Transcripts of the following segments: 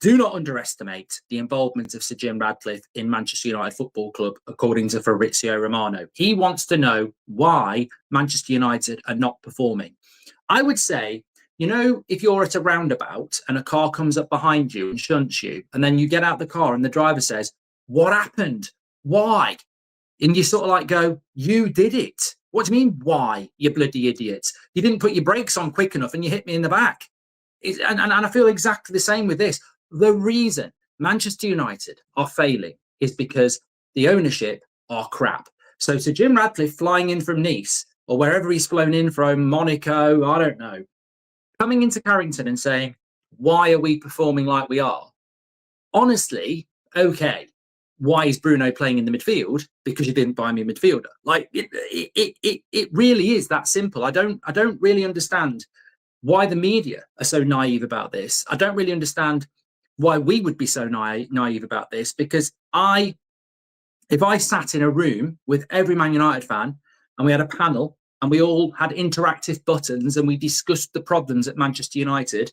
Do not underestimate the involvement of Sir Jim Ratcliffe in Manchester United Football Club, according to Fabrizio Romano. He wants to know why Manchester United are not performing. I would say, if you're at a roundabout and a car comes up behind you and shunts you, and then you get out the car and the driver says, "What happened? Why?" And you sort of like go, "You did it. What do you mean, why, you bloody idiot? You didn't put your brakes on quick enough and you hit me in the back." And I feel exactly the same with this. The reason Manchester United are failing is because the ownership are crap. So Sir Jim Ratcliffe flying in from Nice or wherever he's flown in from, Monaco, I don't know, coming into Carrington and saying, "Why are we performing like we are?" Honestly, okay. Why is Bruno playing in the midfield? Because you didn't buy me a midfielder. Like it really is that simple. I don't really understand why the media are so naive about this. I don't really understand why we would be so naive about this, because if I sat in a room with every Man United fan and we had a panel and we all had interactive buttons and we discussed the problems at Manchester United,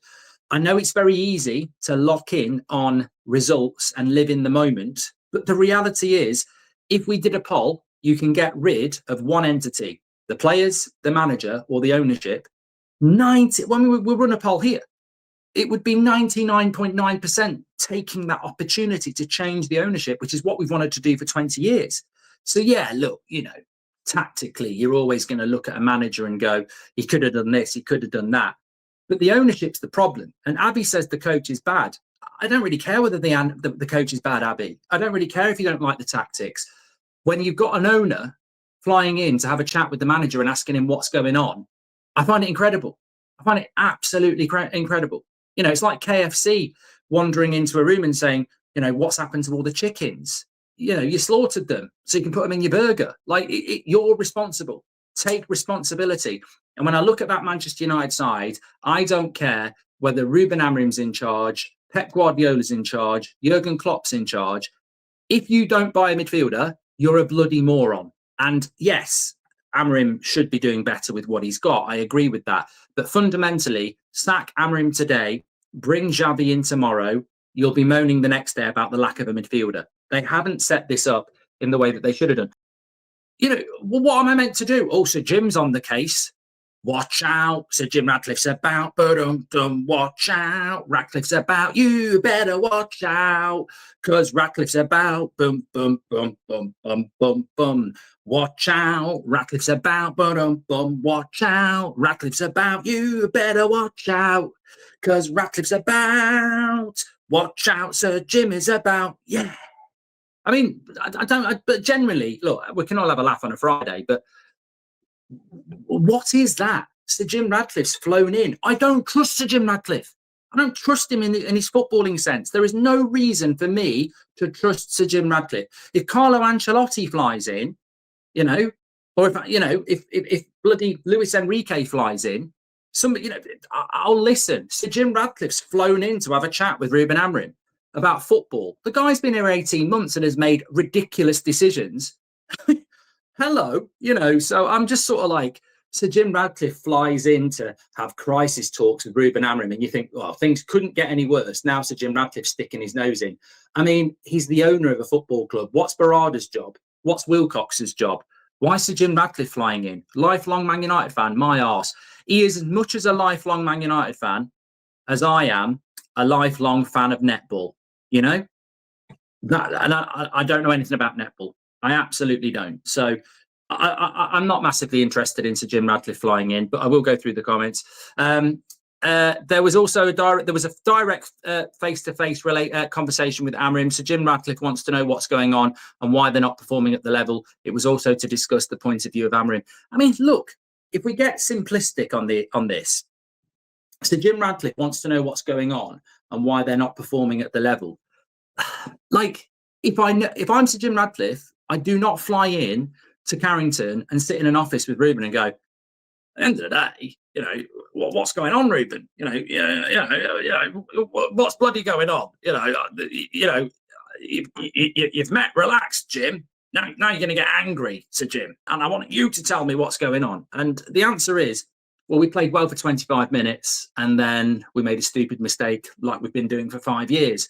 I know it's very easy to lock in on results and live in the moment. But the reality is, if we did a poll, you can get rid of one entity, the players, the manager, or the ownership. When we run a poll here, it would be 99.9% taking that opportunity to change the ownership, which is what we've wanted to do for 20 years. So, yeah, look, tactically, you're always going to look at a manager and go, he could have done this, he could have done that. But the ownership's the problem. And Abby says the coach is bad. I don't really care whether the coach is bad, Abby. I don't really care if you don't like the tactics. When you've got an owner flying in to have a chat with the manager and asking him what's going on, I find it incredible. I find it absolutely incredible. It's like KFC wandering into a room and saying, "What's happened to all the chickens? You slaughtered them so you can put them in your burger." Like, you're responsible. Take responsibility. And when I look at that Manchester United side, I don't care whether Ruben Amorim's in charge, Pep Guardiola's in charge, Jurgen Klopp's in charge. If you don't buy a midfielder, you're a bloody moron. And yes, Amorim should be doing better with what he's got. I agree with that. But fundamentally, sack Amorim today, bring Xavi in tomorrow. You'll be moaning the next day about the lack of a midfielder. They haven't set this up in the way that they should have done. What am I meant to do? Also, Jim's on the case. Watch out. So Jim Ratcliffe's about, watch out. Ratcliffe's about, you better watch out. Because Ratcliffe's about, boom, boom, boom, boom, boom, boom, boom. Watch out. Ratcliffe's about, watch out. Ratcliffe's about, you better watch out. Because Ratcliffe's about, watch out. Sir Jim is about, yeah. I mean, but generally, look, we can all have a laugh on a Friday, but what is that? Sir Jim Ratcliffe's flown in. I don't trust Sir Jim Ratcliffe. I don't trust him in his footballing sense. There is no reason for me to trust Sir Jim Ratcliffe. If Carlo Ancelotti flies in, or if bloody Luis Enrique flies in, somebody, I'll listen. Sir Jim Ratcliffe's flown in to have a chat with Ruben Amorim about football. The guy's been here 18 months and has made ridiculous decisions. Hello, so I'm just sort of like, Sir Jim Ratcliffe flies in to have crisis talks with Ruben Amorim, and you think, well, things couldn't get any worse. Now Sir Jim Ratcliffe's sticking his nose in. I mean, he's the owner of a football club. What's Barada's job? What's Wilcox's job? Why Sir Jim Ratcliffe flying in? Lifelong Man United fan, my arse. He is as much as a lifelong Man United fan as I am a lifelong fan of netball. And I don't know anything about netball. I absolutely don't. So I'm not massively interested in Sir Jim Ratcliffe flying in, but I will go through the comments. There was also a direct face-to-face conversation with Amorim. Sir Jim Ratcliffe wants to know what's going on and why they're not performing at the level. It was also to discuss the point of view of Amorim. I mean, look, if we get simplistic on this, Sir Jim Ratcliffe wants to know what's going on and why they're not performing at the level. Like, if I'm Sir Jim Ratcliffe, I do not fly in to Carrington and sit in an office with Ruben and go, at the end of the day, what's going on, Ruben? What's bloody going on? You've met, relax, Jim. Now you're going to get angry, Sir Jim, and I want you to tell me what's going on. And the answer is, Well, we played well for 25 minutes and then we made a stupid mistake like we've been doing for 5 years.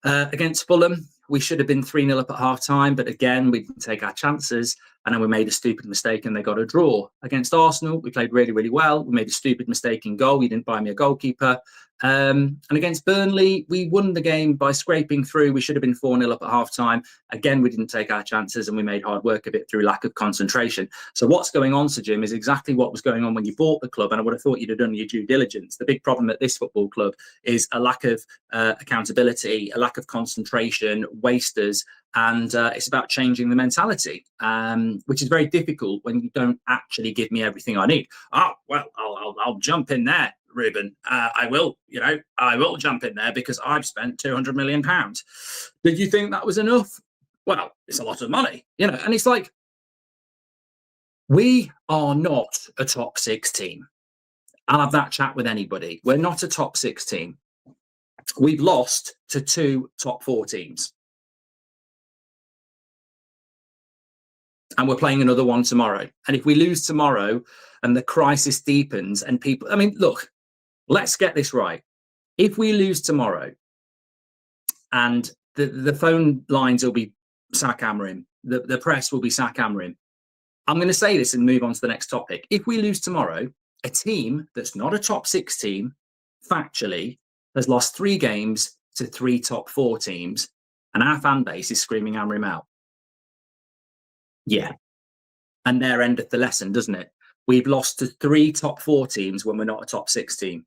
Against Fulham, we should have been 3-0 up at half time, but again, we didn't take our chances. And then we made a stupid mistake and they got a draw. Against Arsenal, we played really, really well. We made a stupid mistake in goal. You didn't buy me a goalkeeper. And against Burnley, we won the game by scraping through. We should have been 4-0 up at half time. Again, we didn't take our chances and we made hard work of it through lack of concentration. So what's going on, Sir Jim, is exactly what was going on when you bought the club. And I would have thought you'd have done your due diligence. The big problem at this football club is a lack of accountability, a lack of concentration, wasters, and it's about changing the mentality, which is very difficult when you don't actually give me everything I need. Oh, well, I'll jump in there, Ruben. I will jump in there because I've spent £200 million. Did you think that was enough? Well, it's a lot of money, and it's like, we are not a top 6 team. I'll have that chat with anybody. We're not a top 6 team. We've lost to 2 top 4 teams. And we're playing another one tomorrow. And if we lose tomorrow and the crisis deepens and people, look, let's get this right. If we lose tomorrow and the phone lines will be sack Amorim, the press will be sack Amorim. I'm going to say this and move on to the next topic. If we lose tomorrow, a team that's not a top 6 team, factually, has lost 3 games to 3 top 4 teams, and our fan base is screaming Amorim out. Yeah. And there endeth the lesson, doesn't it? We've lost to 3 top 4 teams when we're not a top 6 team.